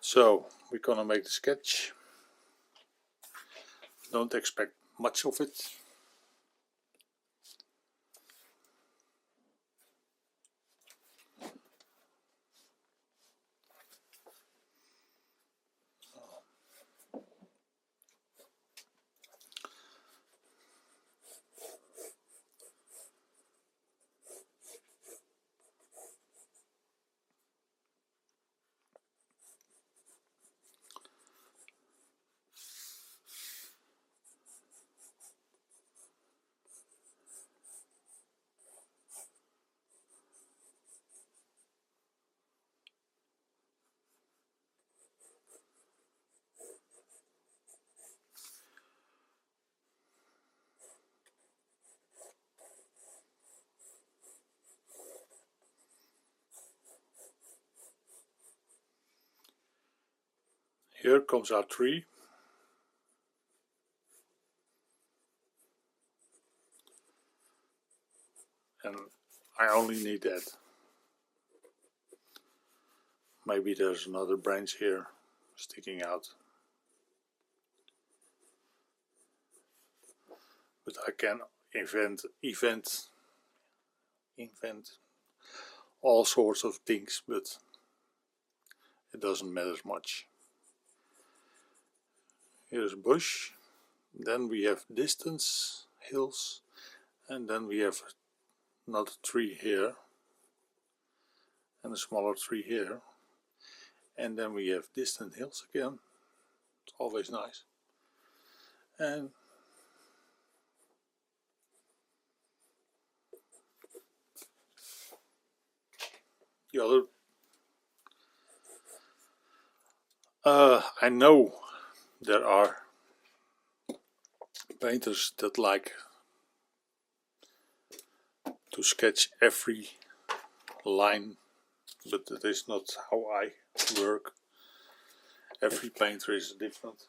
So we're gonna make the sketch. Don't expect much of it. Here comes our tree. And I only need that. Maybe there's another branch here sticking out. But I can invent all sorts of things, but it doesn't matter much. Here's a bush, then we have distance hills, and then we have another tree here and a smaller tree here, and then we have distant hills again. It's always nice. And the other, I know there are painters that like to sketch every line, but that is not how I work. Every painter is different.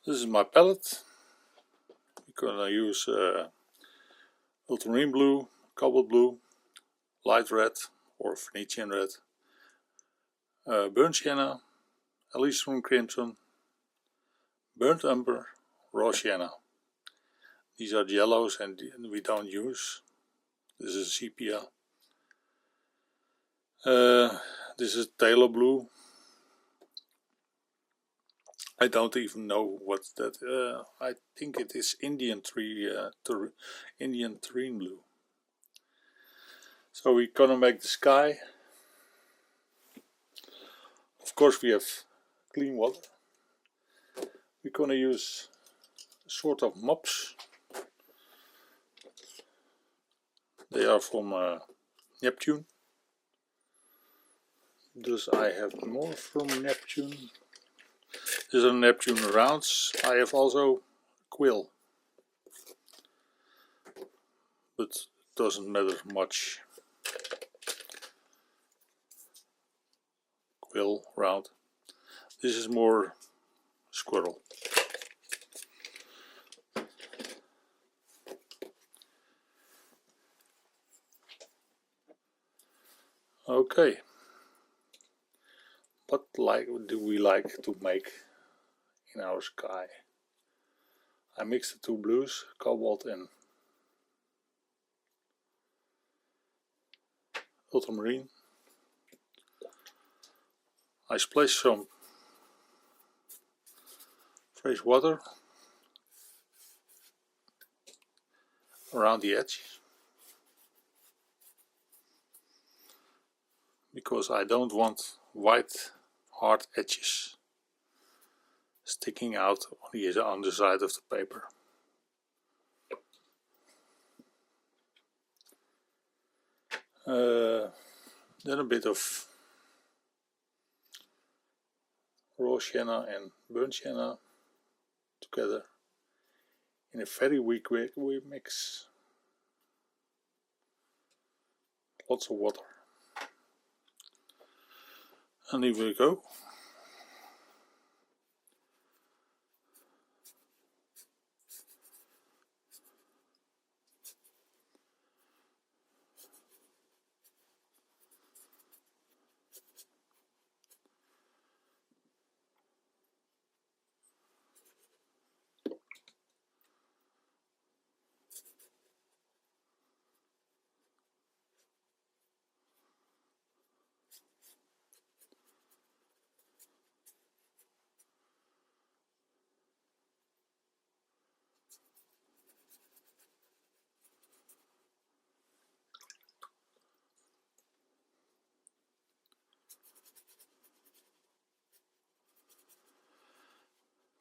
This is my palette. We're gonna use Ultramarine Blue, Cobalt Blue, Light Red or Venetian Red, Burnt Sienna, Elysian Crimson, Burnt Umber, Raw Sienna. These are yellows and we don't use. This is sepia. This is Tailor Blue. I don't even know what's that. I think it is Indian Tree Blue. So we're gonna make the sky. Of course, we have clean water. We're gonna use sort of mops. They are from Neptune. Thus I have more from Neptune. These are Neptune rounds. I have also quill, but it doesn't matter much. Quill round. This is more squirrel. Okay. What do we like to make in our sky? I mixed the two blues, cobalt and ultramarine. I splashed some fresh water around the edge, because I don't want white hard edges sticking out on the underside of the paper. Then a bit of raw sienna and burnt sienna together in a very weak mix. Lots of water. And here we go.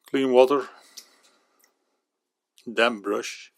clean water, damp brush.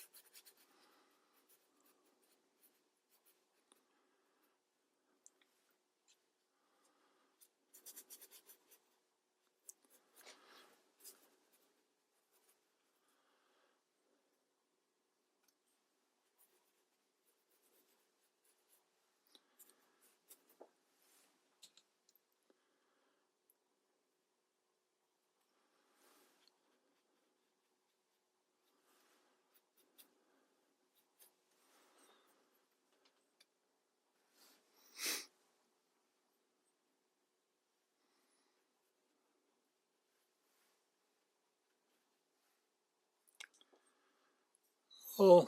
Oh,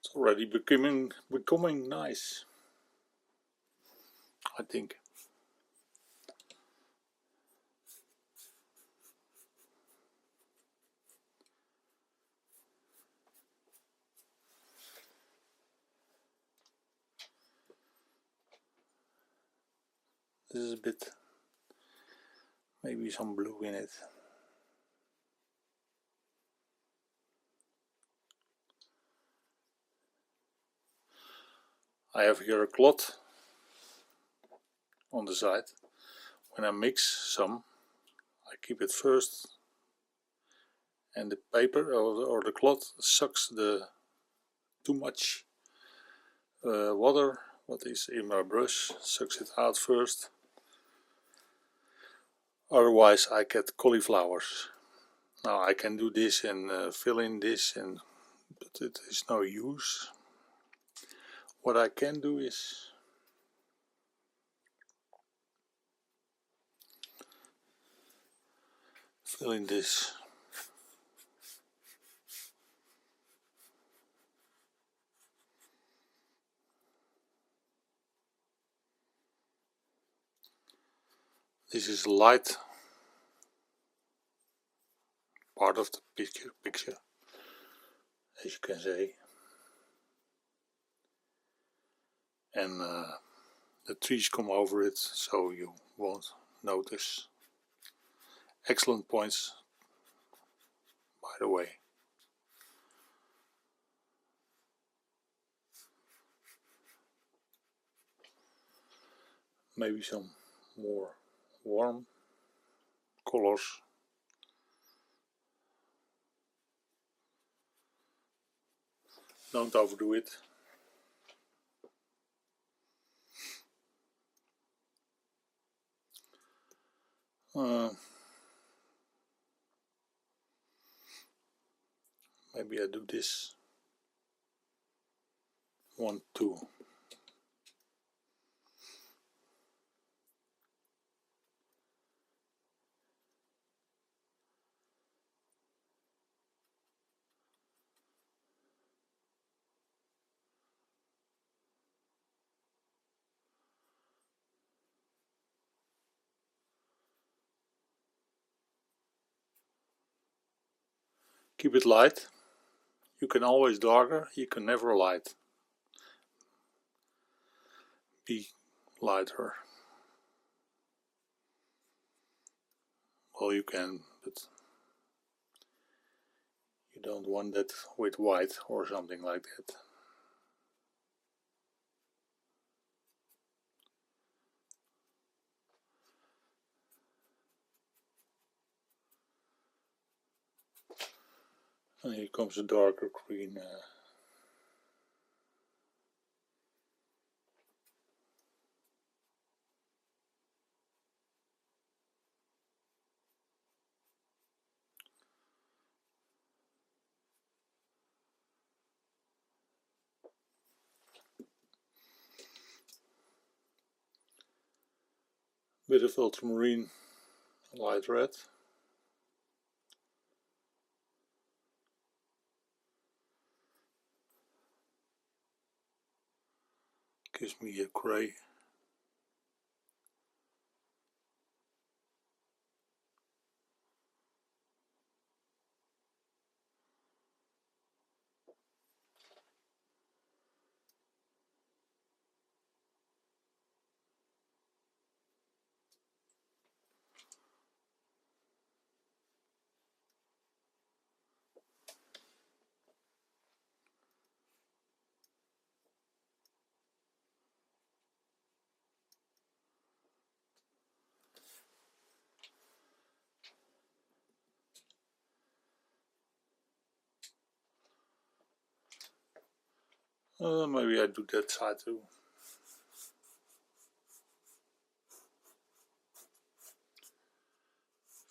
it's already becoming nice, I think. This is a bit, maybe some blue in it. I have here a cloth on the side. When I mix some, I keep it first, and the paper or the cloth sucks the too much water what is in my brush, sucks it out first. Otherwise I get cauliflowers. Now I can do this and fill in this, but it is no use. What I can do is fill in this. This is light part of the picture, as you can say, and the trees come over it, so you won't notice. Excellent points, by the way. Maybe some more warm colors. Don't overdo it. Maybe I do this 1, 2. Keep it light. You can always darker, you can never light. Be lighter. Well, you can, but you don't want that with white or something like that. And here comes a darker green. Bit of ultramarine, light red. Gives me a grey. Maybe I do that side too.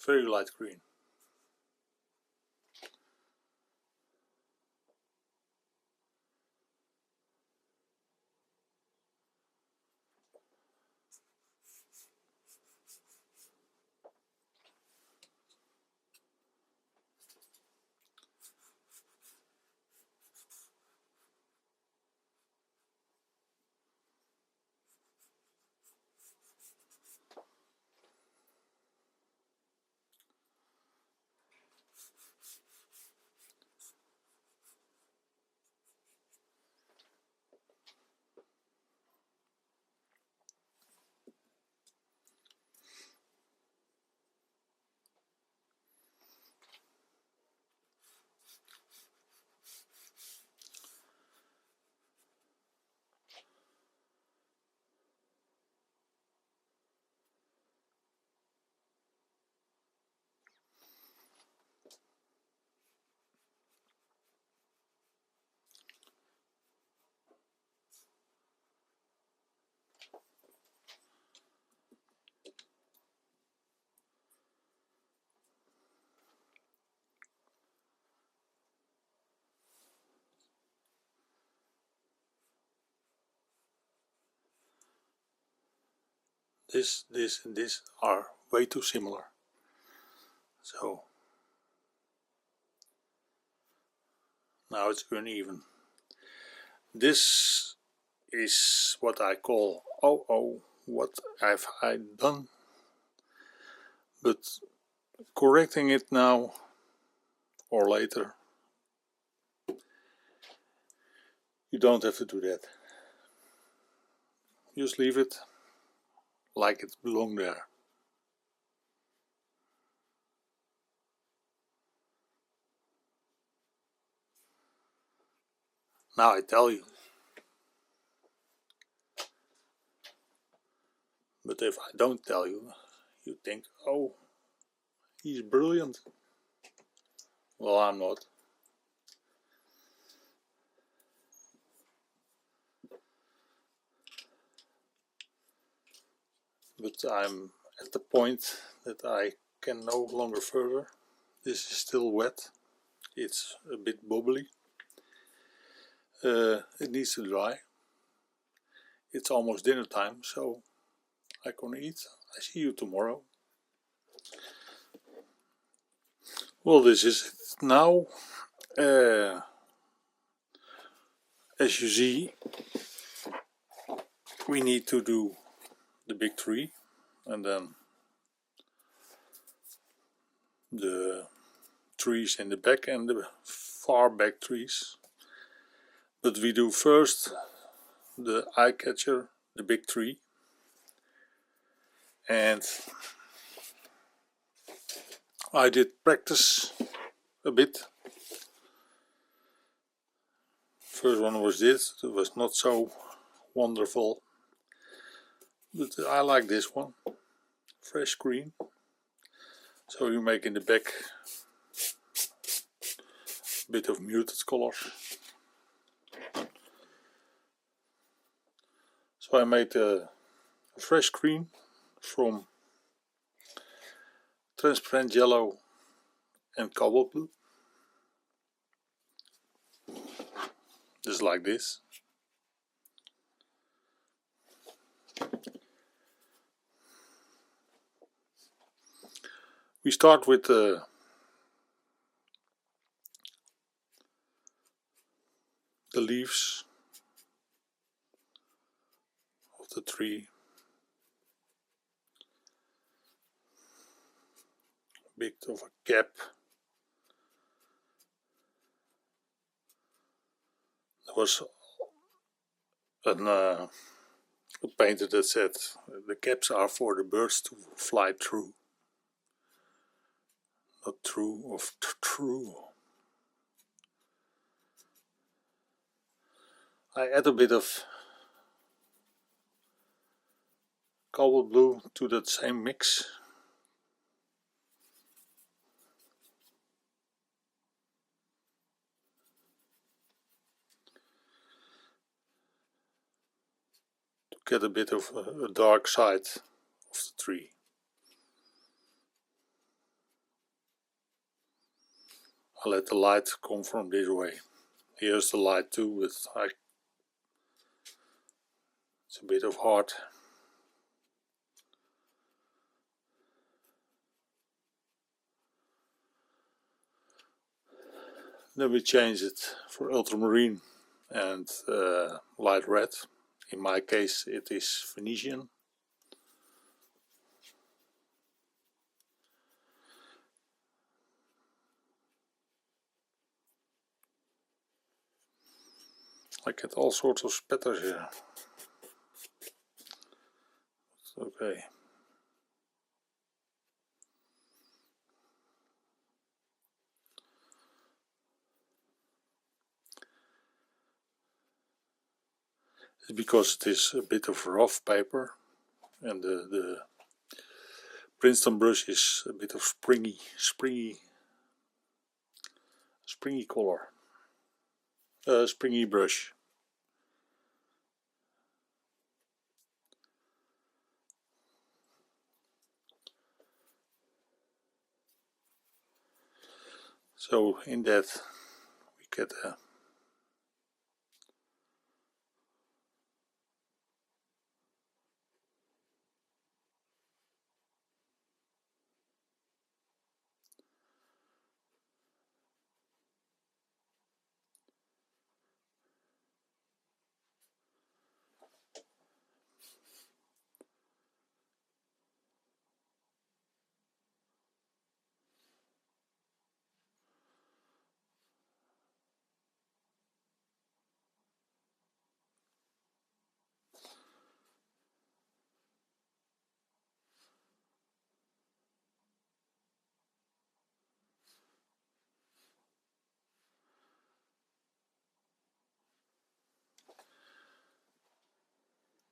Very light green. This and this are way too similar. So now it's uneven. This is what I call, oh, what have I done? But correcting it now or later, you don't have to do that. Just leave it like it belonged there. Now I tell you. But if I don't tell you, you think, oh, he's brilliant. Well, I'm not. But I'm at the point that I can no longer further. This is still wet. It's a bit bubbly. It needs to dry. It's almost dinner time, so I can eat. I see you tomorrow. Well, this is it now. As you see, we need to do the big tree and then the trees in the back and the far back trees. But we do first the eye catcher, the big tree, and I did practice a bit. First one was this, it was not so wonderful, but I like this one, fresh green. So you make in the back a bit of muted colors. So I made a fresh green from transparent yellow and cobalt blue. Just like this. We start with the leaves of the tree. Bit of a gap. There was a painter that said the gaps are for the birds to fly through. Not true, of true. I add a bit of cobalt blue to that same mix. get a bit of a dark side of the tree. I let the light come from this way. Here's the light too, but it's a bit of hard. Then we change it for ultramarine and light red. In my case it is Venetian. I get all sorts of spatters here. Okay. It's because it is a bit of rough paper, and the Princeton brush is a bit of springy color. Springy brush. So in that we get a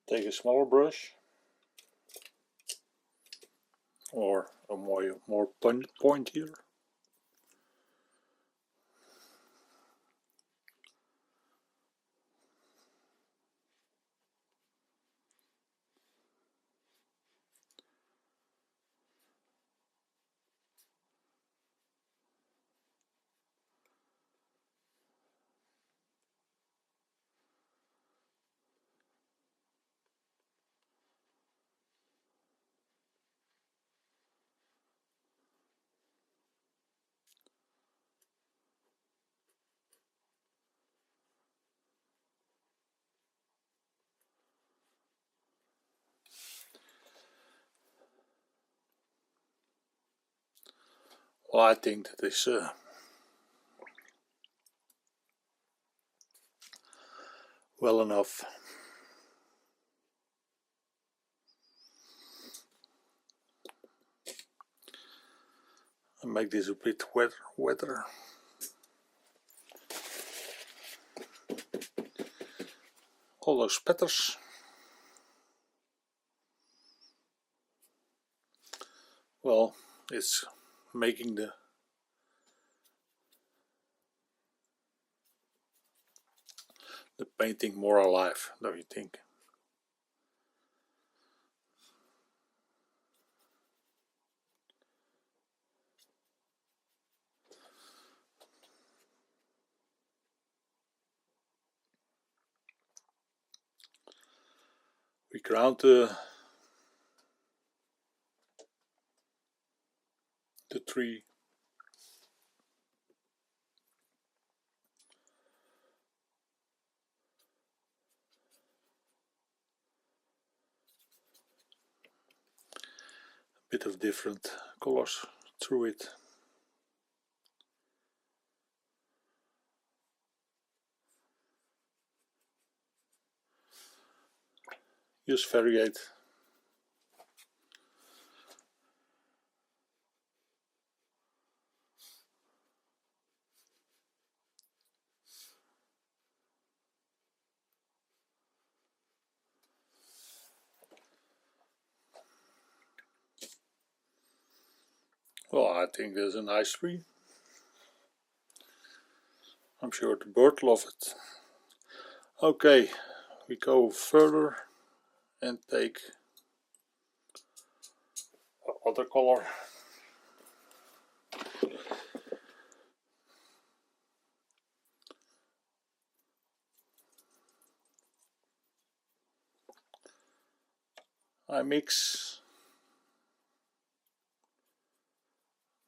take a smaller brush or a more pointier. Well, I think that is well enough. I make this a bit wetter. All those spatters. Well, it's making the painting more alive, don't you think? We ground the tree. Bit of different colors through it. Just variate. Well, I think there's a nice tree. I'm sure the bird loves it. Okay, we go further and take watercolor. I mix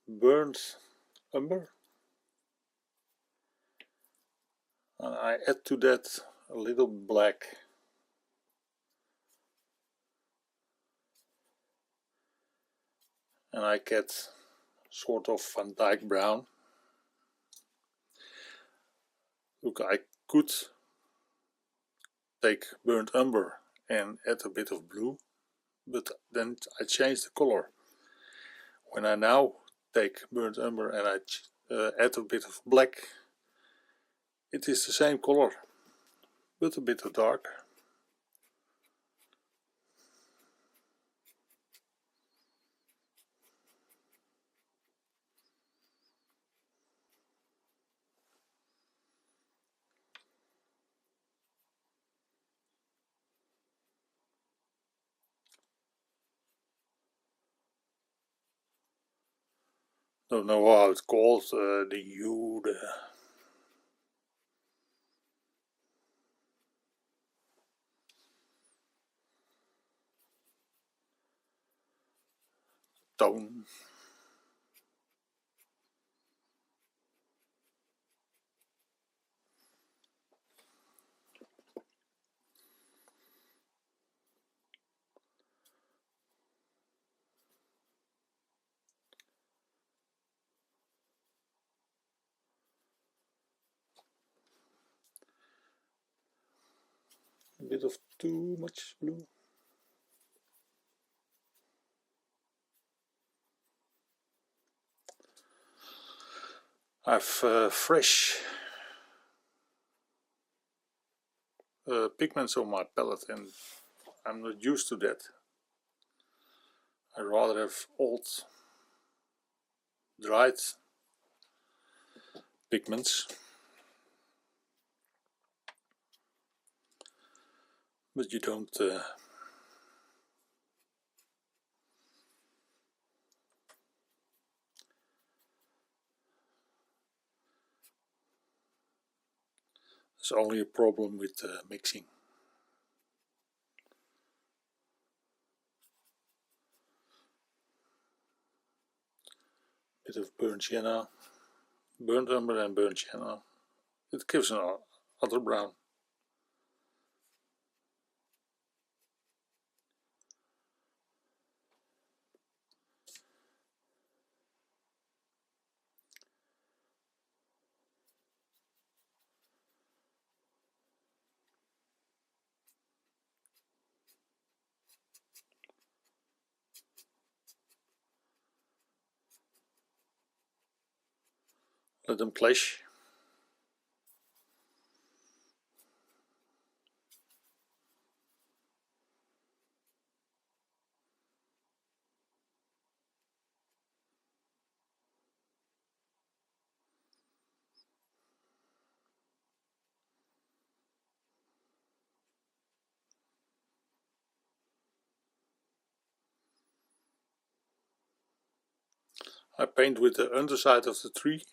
burnt umber and I add to that a little black. And I get sort of Van Dyke brown. Look, I could take burnt umber and add a bit of blue, but then I change the color. When I now take burnt umber and I add a bit of black, it is the same color, but a bit darker. Don't know how it's called, the hue, the tone. A bit of too much blue. I've fresh pigments on my palette and I'm not used to that. I rather have old dried pigments, but you don't it's only a problem with mixing. Bit of burnt sienna, burnt umber and burnt sienna. It gives an other brown. Let them clash. I paint with the underside of the tree.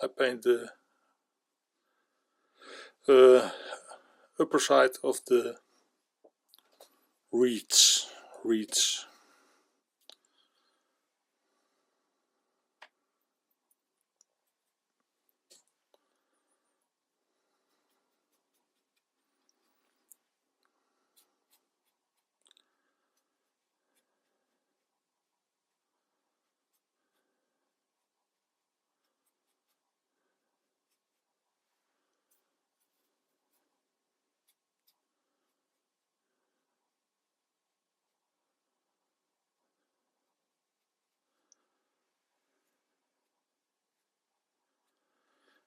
I paint the upper side of the reeds.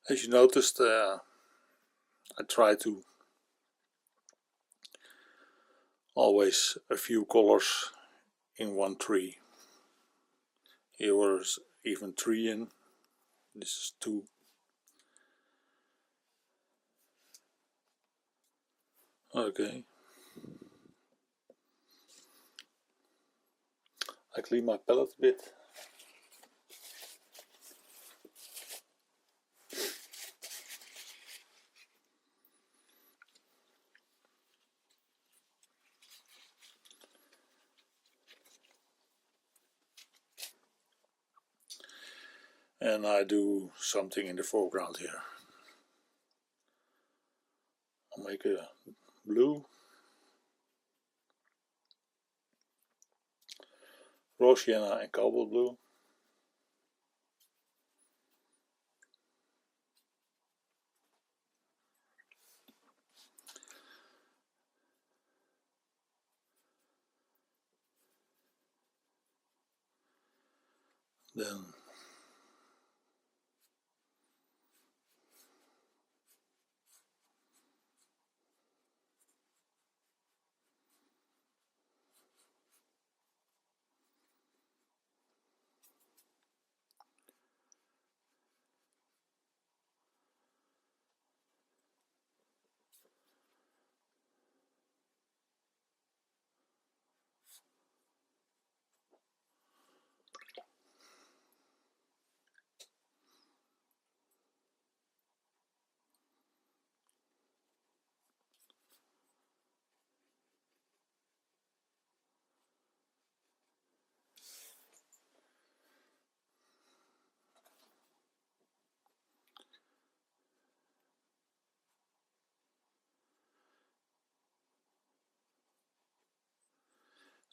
As you noticed, I try to always a few colors in one tree. Here was even 3 in. This is 2. Okay. I clean my palette a bit. And I do something in the foreground here. I'll make a blue, raw sienna and cobalt blue. Then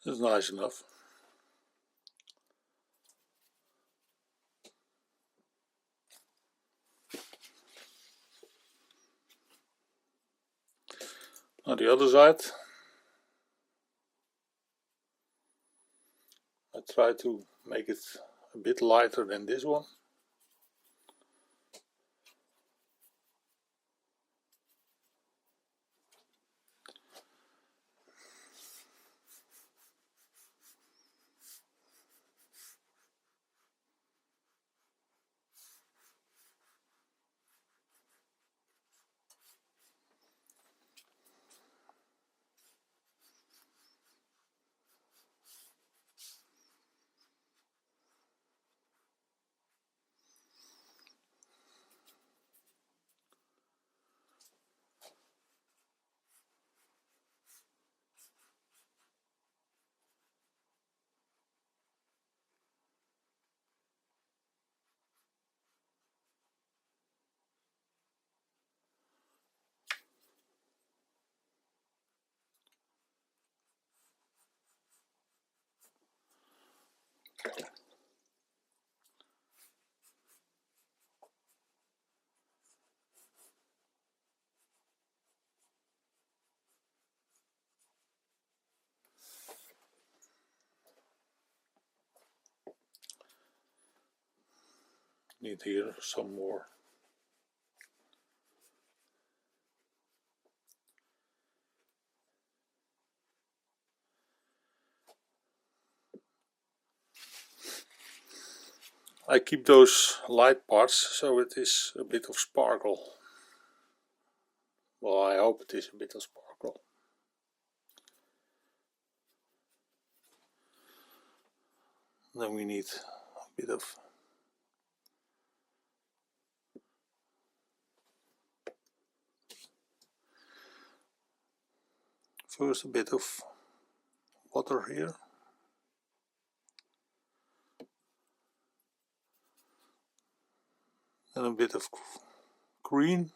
it's nice enough. On the other side, I try to make it a bit lighter than this one. Need here some more. I keep those light parts so it is a bit of sparkle. Well, I hope it is a bit of sparkle. Then we need a bit of first a bit of water here. And a bit of green.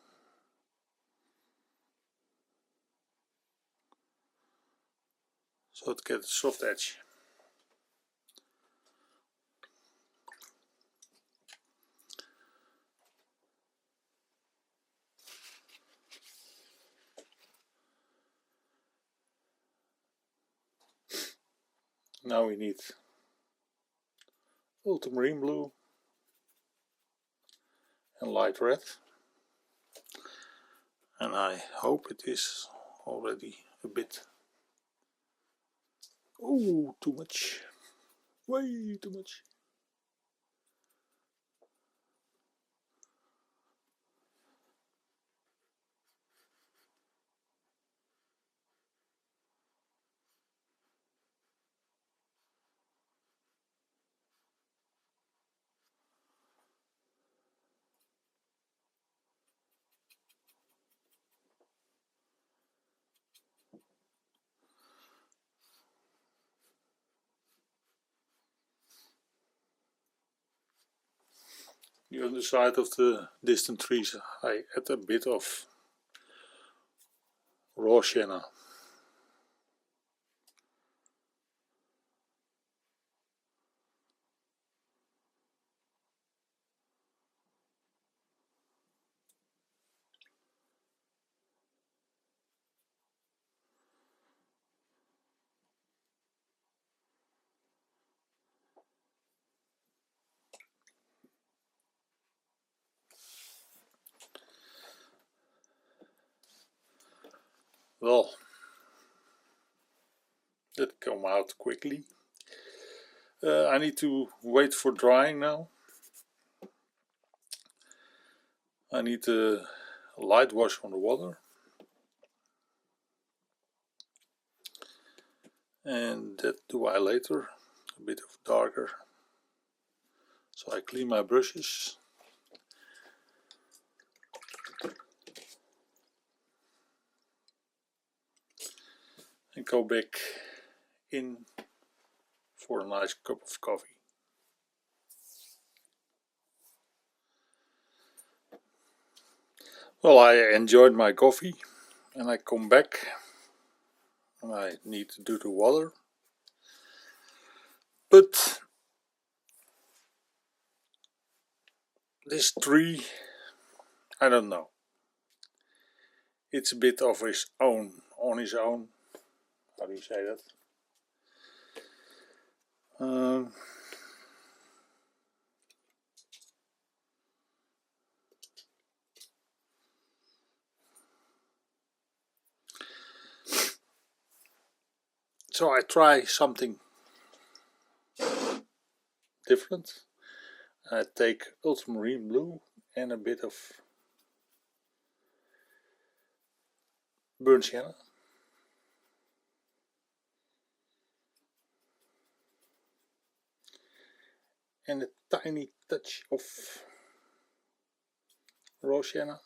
So it gets a soft edge. Now we need Ultramarine Blue and light red. And I hope it is already a bit. Oh, too much. Way too much. Here on the side of the distant trees I add a bit of raw sienna. Well, that come out quickly. I need to wait for drying now. I need a light wash on the water. And that do I later, a bit of darker. So I clean my brushes. And go back in for a nice cup of coffee. Well, I enjoyed my coffee and I come back and I need to do the water. But this tree, I don't know. It's a bit of his own, on his own. How do you say that? So I try something different. I take Ultramarine Blue and a bit of burnt sienna. And a tiny touch of raw sienna.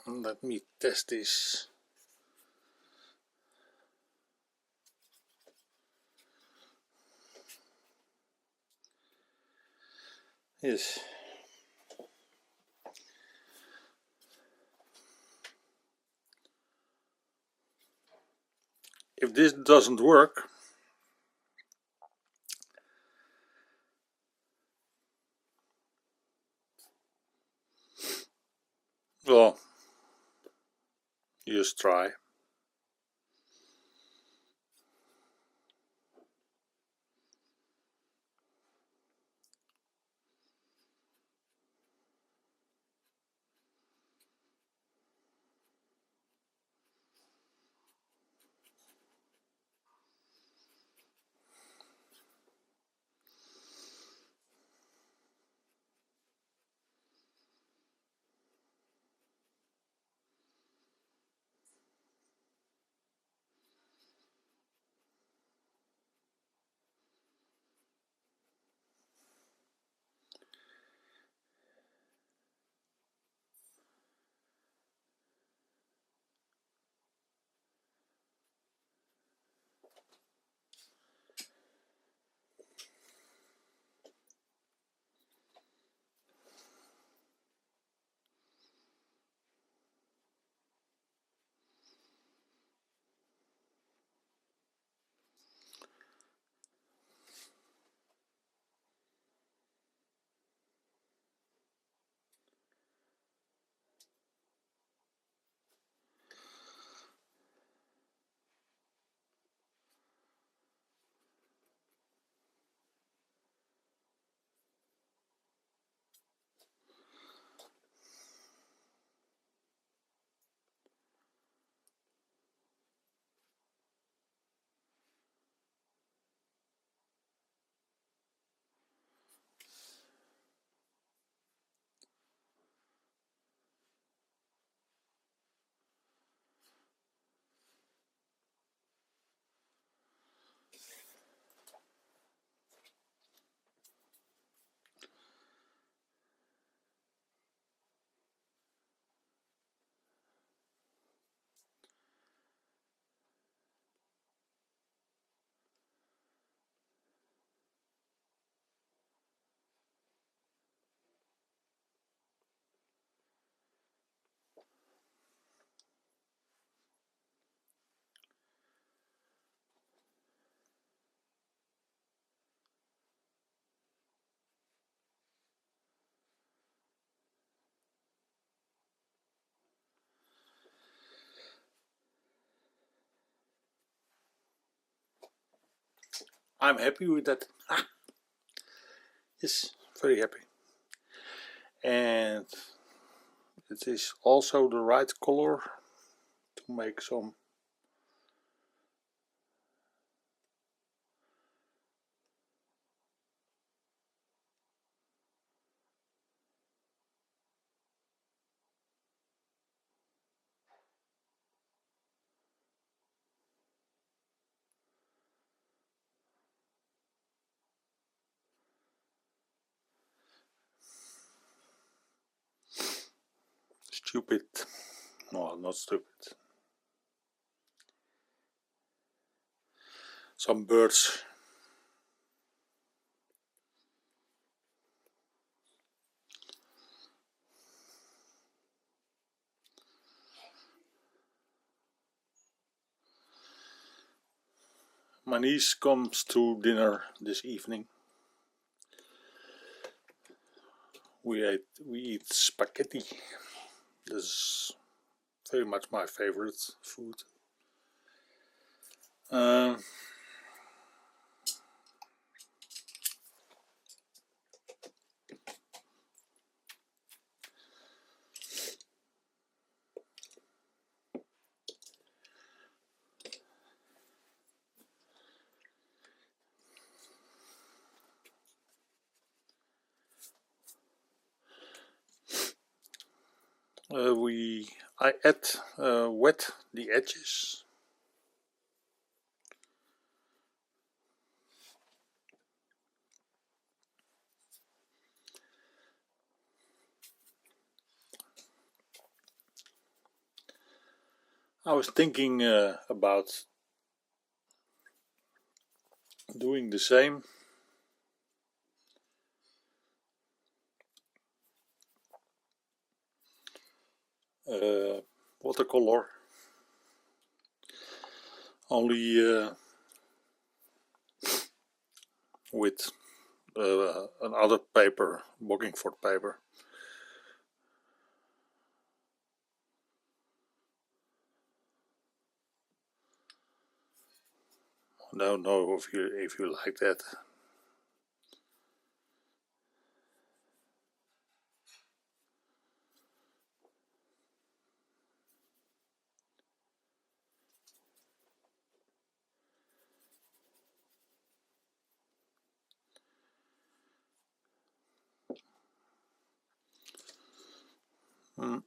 And let me test this. Yes. If this doesn't work, well, just try. I'm happy with that. Yes, very happy. And it is also the right color to make some stupid, no, not stupid, some birds. My niece comes to dinner this evening. We eat spaghetti. This is very much my favorite food. I add wet the edges. I was thinking about doing the same. Watercolor, only with another paper, Bockingford paper. I don't know if you like that. Mm.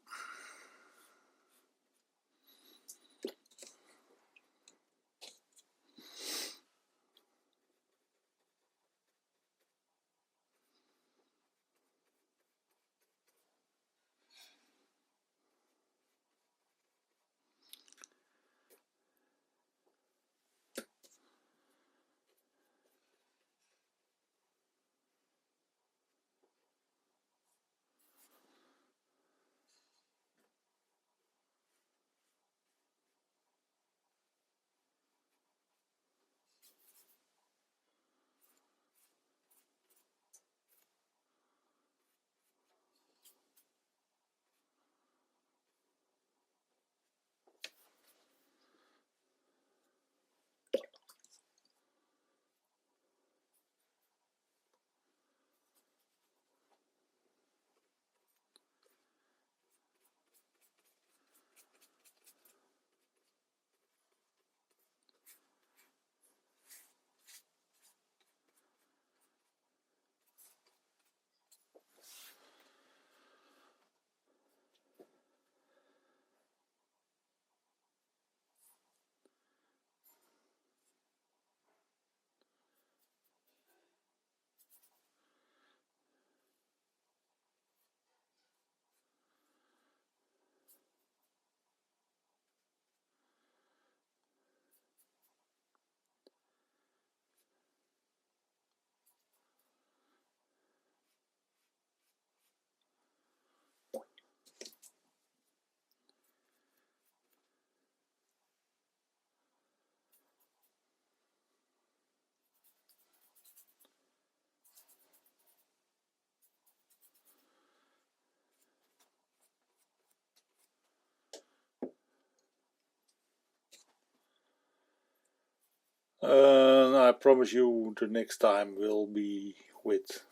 I promise you the next time will be with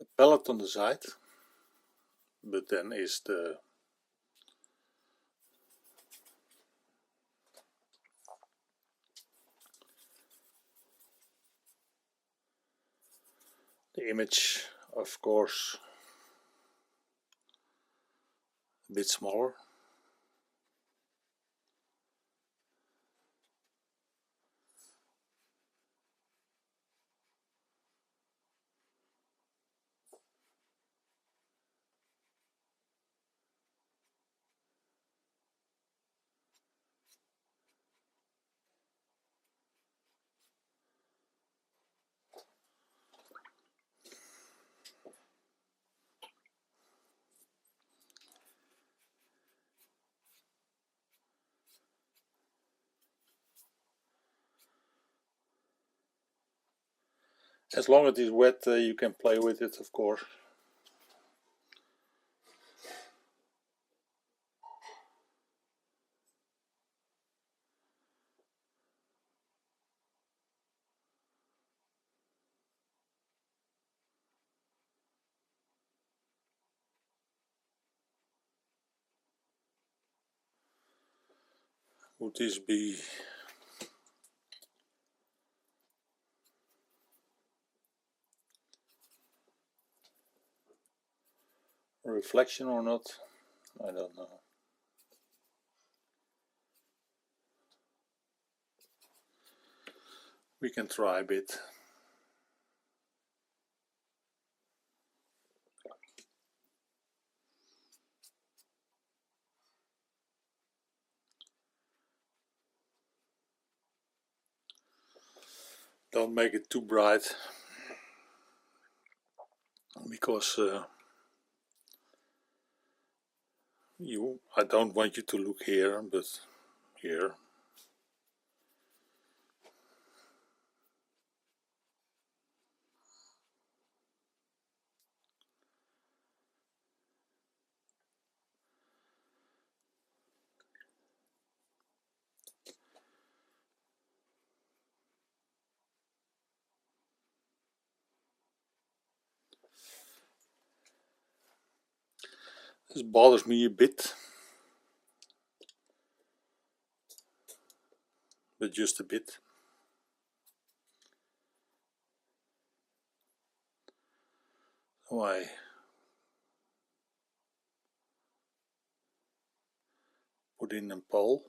a palette on the side, but then is the image, of course, a bit smaller. As long as it is wet, you can play with it, of course. Would this be a reflection or not? I don't know. We can try a bit. Don't make it too bright, because I don't want you to look here, but here. This bothers me a bit, but just a bit. So I put in a pole.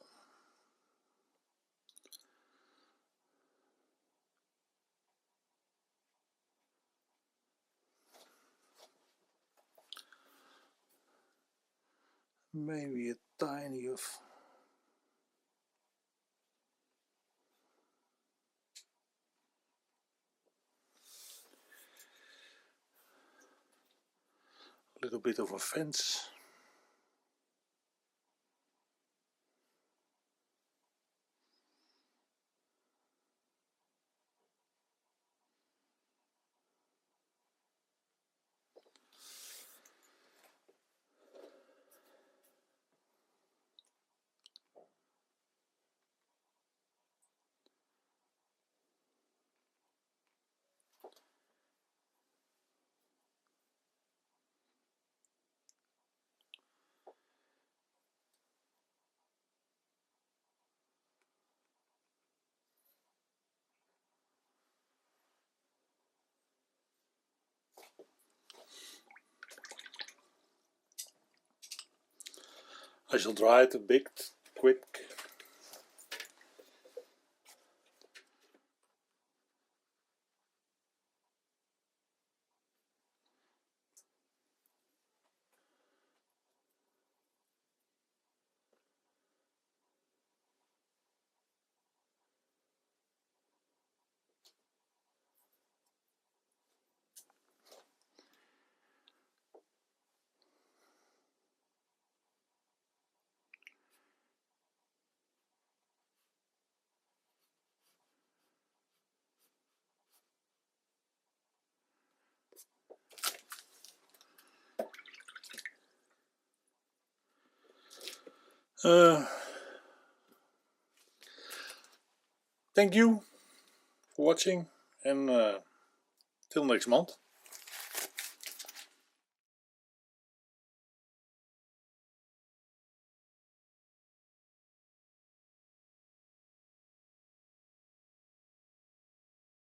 Maybe a tiny of a little bit of a fence. I shall dry it a bit quick. Thank you for watching, and till next month.